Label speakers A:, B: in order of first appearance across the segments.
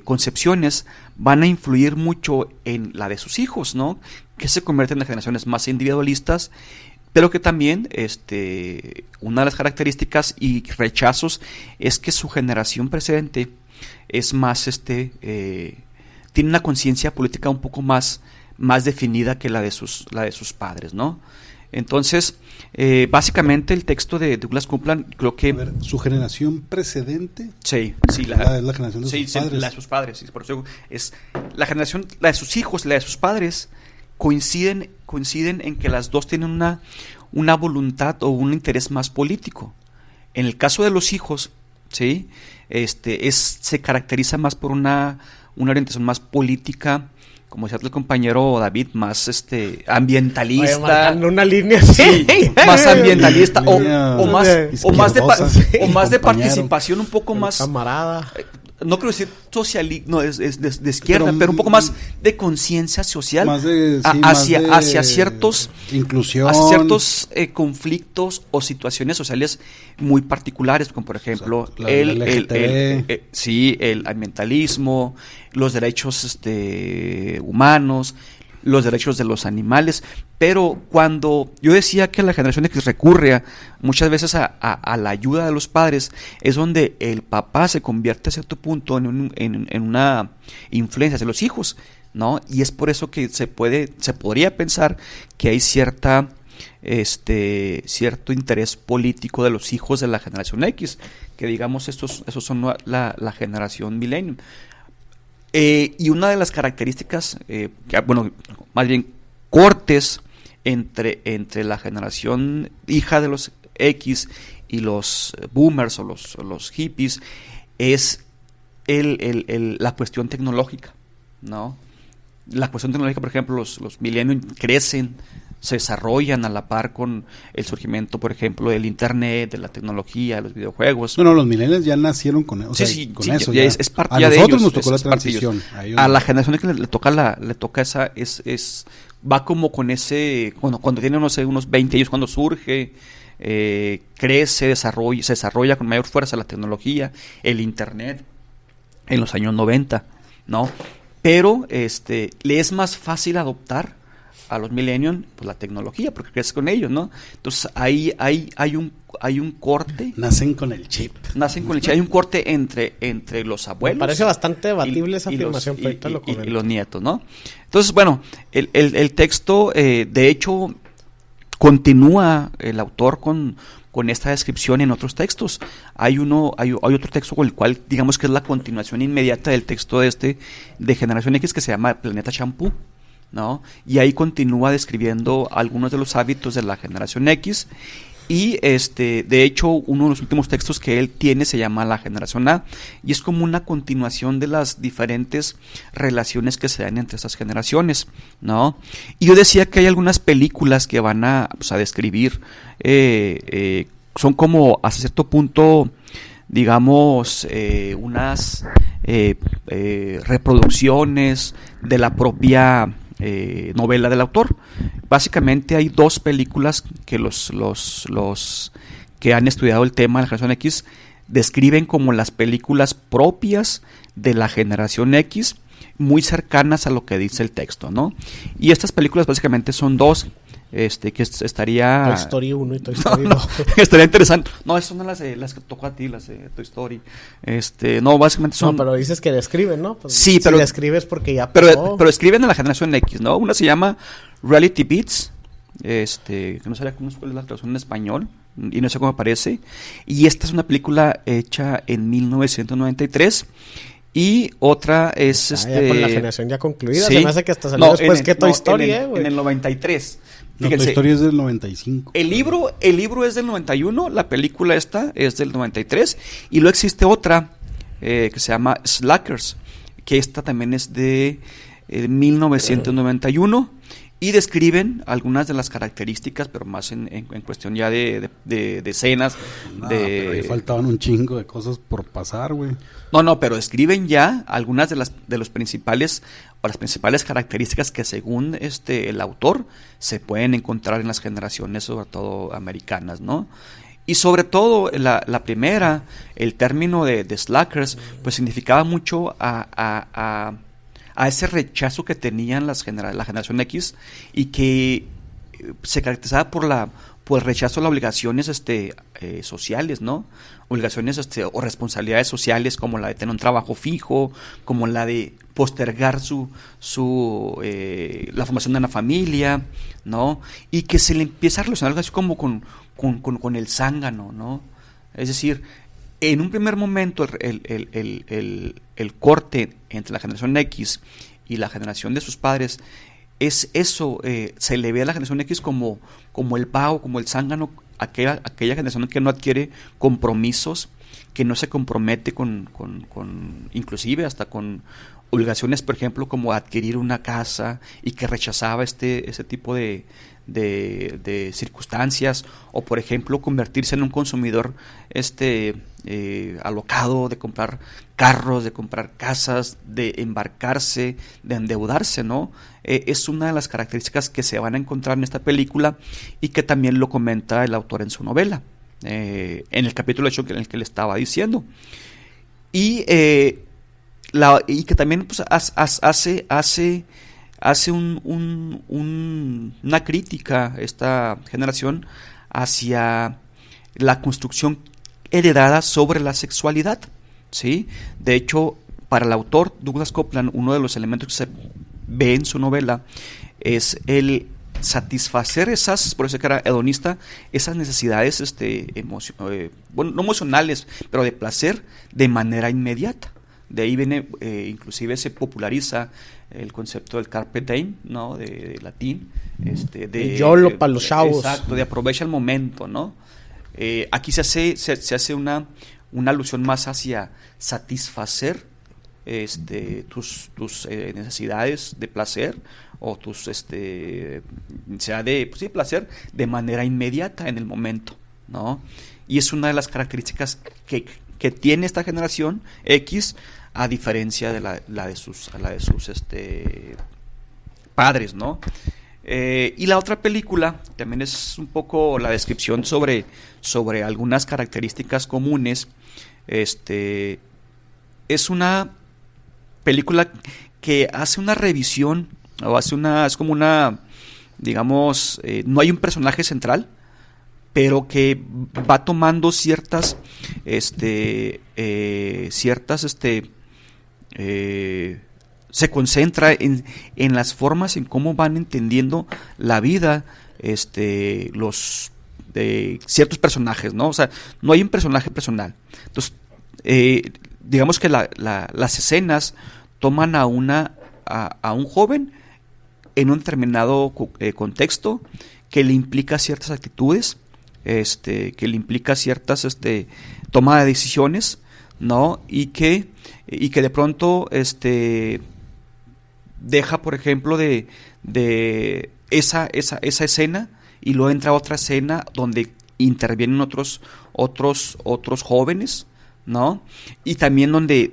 A: concepciones van a influir mucho en la de sus hijos, ¿no? Que se convierten en generaciones más individualistas, pero que también una de las características y rechazos es que su generación precedente es más tiene una conciencia política un poco más definida que la de sus padres, ¿no? Entonces, básicamente el texto de Douglas Coupland, creo que...
B: A ver, ¿su generación precedente?
A: Sí,
B: es la generación de sus padres.
A: La de sus padres, sí, por eso es la generación, la de sus hijos, la de sus padres, coinciden en que las dos tienen una voluntad o un interés más político. En el caso de los hijos, ¿sí? Se caracteriza más por una orientación más política, como decía el compañero David, más ambientalista.
C: Oye, marcando una línea así.
A: Sí, más ambientalista o más de
B: compañero.
A: Participación un poco más.
C: Camarada.
A: No quiero decir no, es de izquierda, pero un poco más de conciencia social,
B: más de,
A: hacia ciertos
B: inclusión,
A: hacia ciertos conflictos o situaciones sociales muy particulares, como por ejemplo el ambientalismo, los derechos humanos, los derechos de los animales. Pero cuando yo decía que la generación X recurre muchas veces a la ayuda de los padres, es donde el papá se convierte a cierto punto en una influencia hacia los hijos, ¿no? Y es por eso que se podría pensar que hay cierto interés político de los hijos de la generación X, que digamos esos son la generación millennium. Y una de las características, más bien cortes entre la generación hija de los X y los boomers o los hippies, es la cuestión tecnológica, ¿no? La cuestión tecnológica, por ejemplo, los millennials crecen, se desarrollan a la par con el surgimiento, por ejemplo, del internet, de la tecnología, de los videojuegos.
B: No, los millennials ya nacieron con eso.
A: Es parte
B: a
A: de
B: nosotros
A: ellos,
B: nos tocó la transición.
A: A la generación que le toca esa, va como con ese, cuando tiene unos 20 años, cuando surge, crece, se desarrolla con mayor fuerza la tecnología, el internet, en los años 90, ¿no? Pero le es más fácil adoptar a los millennials pues la tecnología porque creces con ellos, ¿no? Entonces ahí hay un corte.
B: Nacen con el chip.
A: Hay un corte entre los abuelos.
C: Me parece bastante debatible esa afirmación, pero
A: y los nietos, ¿no? Entonces, bueno, el texto de hecho continúa el autor con esta descripción en otros textos. Hay otro texto con el cual digamos que es la continuación inmediata del texto de Generación X, que se llama Planeta Shampoo, ¿no? Y ahí continúa describiendo algunos de los hábitos de la generación X. Y de hecho uno de los últimos textos que él tiene se llama La Generación A, y es como una continuación de las diferentes relaciones que se dan entre estas generaciones, ¿no? Y yo decía que hay algunas películas que van a describir, son como hasta cierto punto, digamos, unas reproducciones de la propia novela del autor. Básicamente hay dos películas que los que han estudiado el tema de la generación X describen como las películas propias de la generación X, muy cercanas a lo que dice el texto, ¿no? Y estas películas básicamente son dos, que estaría...
C: Toy Story 1 y Toy Story 2.
A: No, estaría interesante. No, esas son las que tocó a ti, las de Toy Story. No, básicamente son...
C: No, pero dices que describen, ¿no? Pues
A: sí, pero...
C: Si describes porque ya pasó.
A: Pero escriben a la generación X, ¿no? Una se llama Reality Beats, que no sabía cuál es la traducción en español, y no sé cómo aparece. Y esta es una película hecha en 1993. Y otra es
C: ya con la generación ya concluida.
A: Sí.
C: Se me hace que hasta salió después que Toy Story,
A: güey. En el 93.
B: Fíjense, Toy Story es del 95.
A: El libro es del 91, la película esta es del 93, y luego existe otra que se llama Slackers, que esta también es de 1991, y describen algunas de las características, pero más en cuestión ya de escenas.
B: Pero ahí faltaban un chingo de cosas por pasar, güey.
A: No, pero escriben ya algunas de las principales características que según el autor se pueden encontrar en las generaciones, sobre todo americanas, ¿no? Y sobre todo la primera, el término de slackers, pues significaba mucho a ese rechazo que tenían la generación X, y que se caracterizaba por el rechazo a las obligaciones sociales, ¿no? Obligaciones o responsabilidades sociales, como la de tener un trabajo fijo, como la de postergar la formación de una familia, ¿no? Y que se le empieza a relacionar algo así como con el zángano, ¿no? Es decir, en un primer momento el corte entre la generación X y la generación de sus padres es eso, se le ve a la generación X como el vago, como el zángano, aquella generación que no adquiere compromisos, que no se compromete con inclusive hasta con obligaciones, por ejemplo, como adquirir una casa, y que rechazaba ese tipo de circunstancias, o por ejemplo convertirse en un consumidor alocado, de comprar carros, de comprar casas, de embarcarse, de endeudarse, ¿no? Es una de las características que se van a encontrar en esta película, y que también lo comenta el autor en su novela, en el capítulo hecho en el que le estaba diciendo, y que también pues, hace una crítica a esta generación hacia la construcción heredada sobre la sexualidad, ¿sí? De hecho, para el autor Douglas Coupland, uno de los elementos que se ve en su novela es el satisfacer por eso que era hedonista, esas necesidades no emocionales, pero de placer de manera inmediata. De ahí viene, inclusive se populariza el concepto del carpe diem, ¿no? De latín, de
C: YOLO para los chavos.
A: Exacto, de aprovecha el momento, ¿no? Aquí se hace una alusión más hacia satisfacer tus necesidades de placer, o tus necesidad de placer de manera inmediata en el momento, ¿no? Y es una de las características que tiene esta generación X, a diferencia de la de sus padres, ¿no? Y la otra película también es un poco la descripción sobre algunas características comunes. Es una película que hace una revisión, o es como una, digamos, no hay un personaje central, pero que va tomando ciertas se concentra en las formas, en cómo van entendiendo la vida los ciertos personajes, ¿no? O sea, no hay un personaje personal. Entonces, digamos que las escenas toman a un joven en un determinado contexto, que le implica ciertas actitudes, que le implica ciertas toma de decisiones, ¿no? Y que de pronto deja, por ejemplo, de esa escena, y luego entra otra escena donde intervienen otros jóvenes, ¿no? Y también donde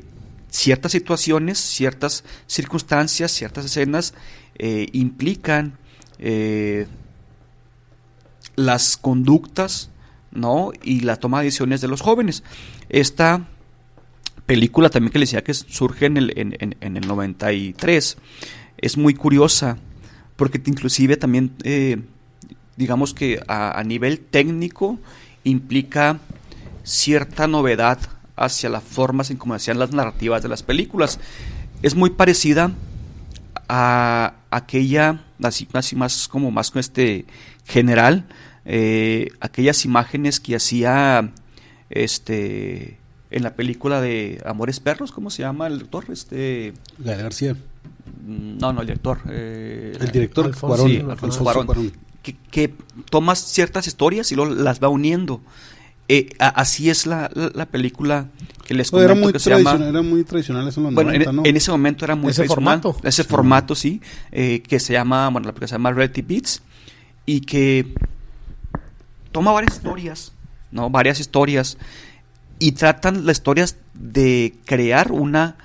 A: ciertas situaciones, ciertas circunstancias, ciertas escenas implican las conductas, ¿no? Y la toma de decisiones de los jóvenes. Esta película también, que les decía que surge en el 93, es muy curiosa, porque inclusive también digamos que a nivel técnico implica cierta novedad hacia las formas en cómo hacían las narrativas de las películas. Es muy parecida a aquella, así más general, aquellas imágenes que hacía en la película de Amores Perros. ¿Cómo se llama el director?
B: Gael García.
A: No, el director.
B: El director
A: Alfonso Cuarón. Que toma ciertas historias y luego las va uniendo. Así es la película que les comento, que se llama...
B: Era muy tradicional eso en los 90, ¿no?
A: En ese momento era muy tradicional. Ese formato, sí. Que se llama, la película se llama Reality Beats, y que toma varias historias, ¿no? Varias historias, y tratan las historias de crear una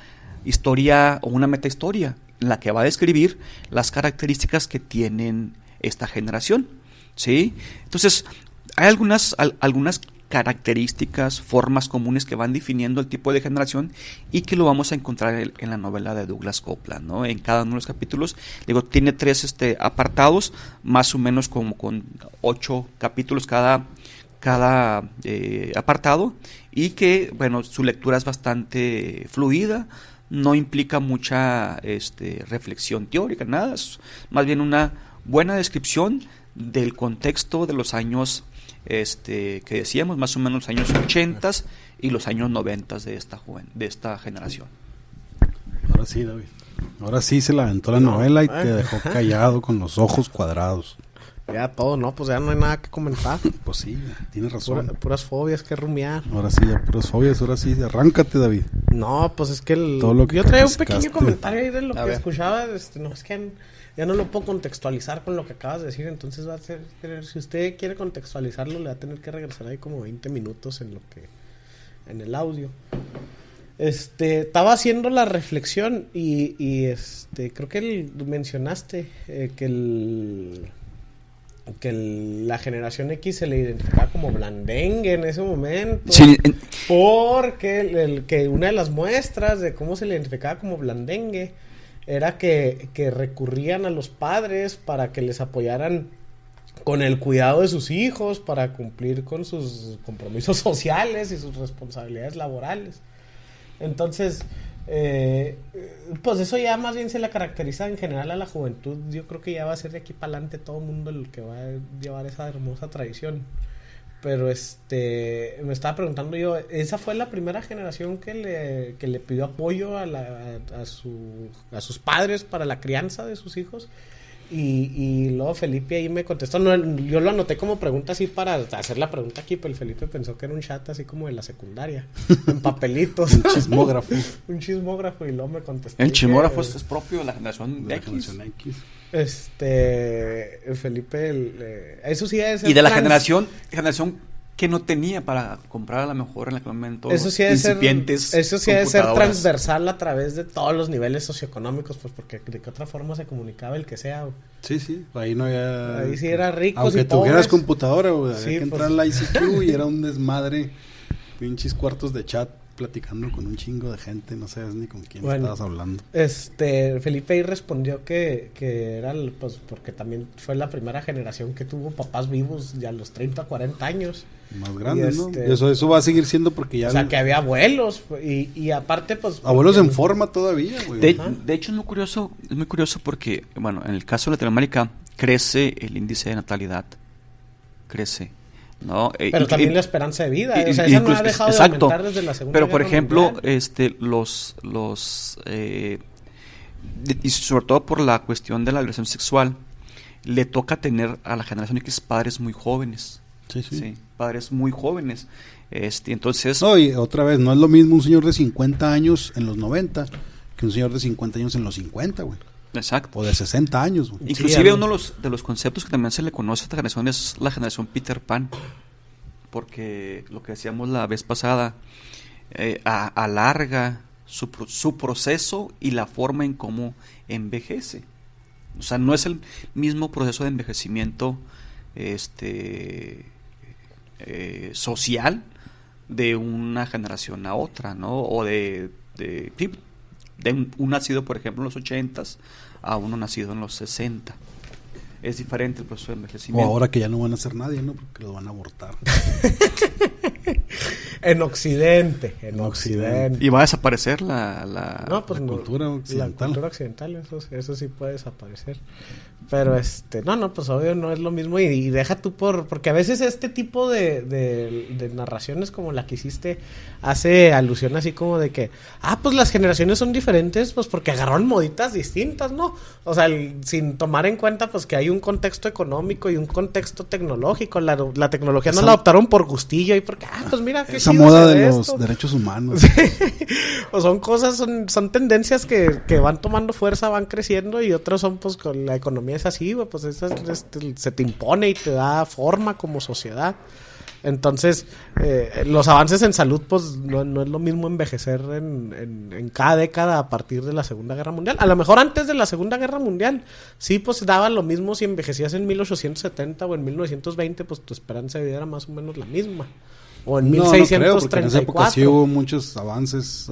A: historia o una metahistoria en la que va a describir las características que tienen esta generación, ¿sí? Entonces, hay algunas características, formas comunes que van definiendo el tipo de generación y que lo vamos a encontrar en la novela de Douglas Coupland, ¿no? En cada uno de los capítulos, digo, tiene 3 apartados, más o menos como con 8 capítulos cada apartado, y que, bueno, su lectura es bastante fluida, no implica mucha reflexión teórica, nada, es más bien una buena descripción del contexto de los años que decíamos, más o menos los años 80 y los años 90 de esta generación.
B: Ahora sí, David. Ahora sí se la aventó la novela y te dejó callado con los ojos cuadrados.
C: Ya todo, ¿no? Pues ya no hay nada que comentar.
B: Pues sí, tienes razón.
C: Puras fobias que rumiar.
B: Ahora sí, ya puras fobias, ahora sí, arráncate, David.
C: No, pues es que
B: yo
C: traía un pequeño comentario ahí de lo que escuchaba. No, es que ya no lo puedo contextualizar con lo que acabas de decir, entonces va a ser, si usted quiere contextualizarlo, le va a tener que regresar ahí como 20 minutos en el audio. Estaba haciendo la reflexión y creo que mencionaste que la generación X se le identificaba como blandengue en ese momento.
A: Sí.
C: Porque que una de las muestras de cómo se le identificaba como blandengue era que recurrían a los padres para que les apoyaran con el cuidado de sus hijos, para cumplir con sus compromisos sociales y sus responsabilidades laborales. Entonces, pues eso ya más bien se le caracteriza en general a la juventud. Yo creo que ya va a ser de aquí para adelante todo el mundo el que va a llevar esa hermosa tradición. Pero me estaba preguntando yo, esa fue la primera generación que le pidió apoyo a sus padres para la crianza de sus hijos. Y luego Felipe ahí me contestó, no, yo lo anoté como pregunta así para hacer la pregunta aquí, pero el Felipe pensó que era un chat así como de la secundaria, en papelitos.
B: Un chismógrafo.
C: Un chismógrafo, y luego me contestó.
A: El chismógrafo es propio de la generación X.
C: Felipe, eso sí es.
A: Y de la generación que no tenía para comprar a lo mejor en aquel momento
C: eso sí
A: incipientes.
C: Eso sí debe ser transversal a través de todos los niveles socioeconómicos, pues porque de qué otra forma se comunicaba el que sea.
B: Sí, ahí no había.
C: Ahí sí era rico.
B: Aunque tuvieras computadora, había
C: sí,
B: que entrar a la ICQ y era un desmadre, pinches cuartos de chat platicando con un chingo de gente, no sabes ni con quién estabas hablando.
C: Felipe ahí respondió que era, pues, porque también fue la primera generación que tuvo papás vivos ya a los 30, 40 años.
B: Más grandes, ¿no? Eso va a seguir siendo porque ya...
C: O sea, que había abuelos, y aparte, pues...
B: Abuelos en forma todavía, güey.
A: De hecho, es muy curioso porque, bueno, en el caso de Latinoamérica, crece el índice de natalidad. Crece. ¿No?
C: Pero también la esperanza de vida, o sea, esa no ha dejado de aumentar desde la Segunda
A: Pero por
C: Guerra
A: ejemplo,
C: Mundial.
A: Y sobre todo por la cuestión de la liberación sexual, le toca tener a la generación X padres muy jóvenes. Sí, padres muy jóvenes. Entonces...
B: No, y otra vez, no es lo mismo un señor de 50 años en los 90 que un señor de 50 años en los 50, güey.
A: Exacto.
B: O de 60 años, güey.
A: Inclusive uno de los conceptos que también se le conoce a esta generación es la generación Peter Pan. Porque lo que decíamos la vez pasada, alarga su proceso y la forma en cómo envejece. O sea, no es el mismo proceso de envejecimiento social de una generación a otra, ¿no? O de un nacido, por ejemplo, en los 80s a uno nacido en los 60. Es diferente el proceso de envejecimiento.
B: O ahora que ya no van a hacer nadie, ¿no? Porque los van a abortar.
C: En Occidente.
A: Y va a desaparecer la
B: cultura occidental.
C: La cultura occidental, eso sí puede desaparecer. Pero pues obvio no es lo mismo, y deja tú porque a veces este tipo de narraciones como la que hiciste hace alusión así como de que, pues las generaciones son diferentes, pues porque agarraron moditas distintas, ¿no? O sea, sin tomar en cuenta pues que hay un contexto económico y un contexto tecnológico. La tecnología no la adoptaron por gustillo y porque, pues mira, qué
B: esa moda de los derechos humanos.
C: O son cosas, son tendencias que van tomando fuerza, van creciendo, y otras son pues con la economía es así, güey, pues se te impone y te da forma como sociedad. Entonces, los avances en salud, pues no es lo mismo envejecer en cada década a partir de la Segunda Guerra Mundial. A lo mejor antes de la Segunda Guerra Mundial, sí, pues daba lo mismo si envejecías en 1870 o en 1920, pues tu esperanza de vida era más o menos la misma. O en
B: No,
C: 1634.
B: no creo, porque en esa época sí hubo muchos avances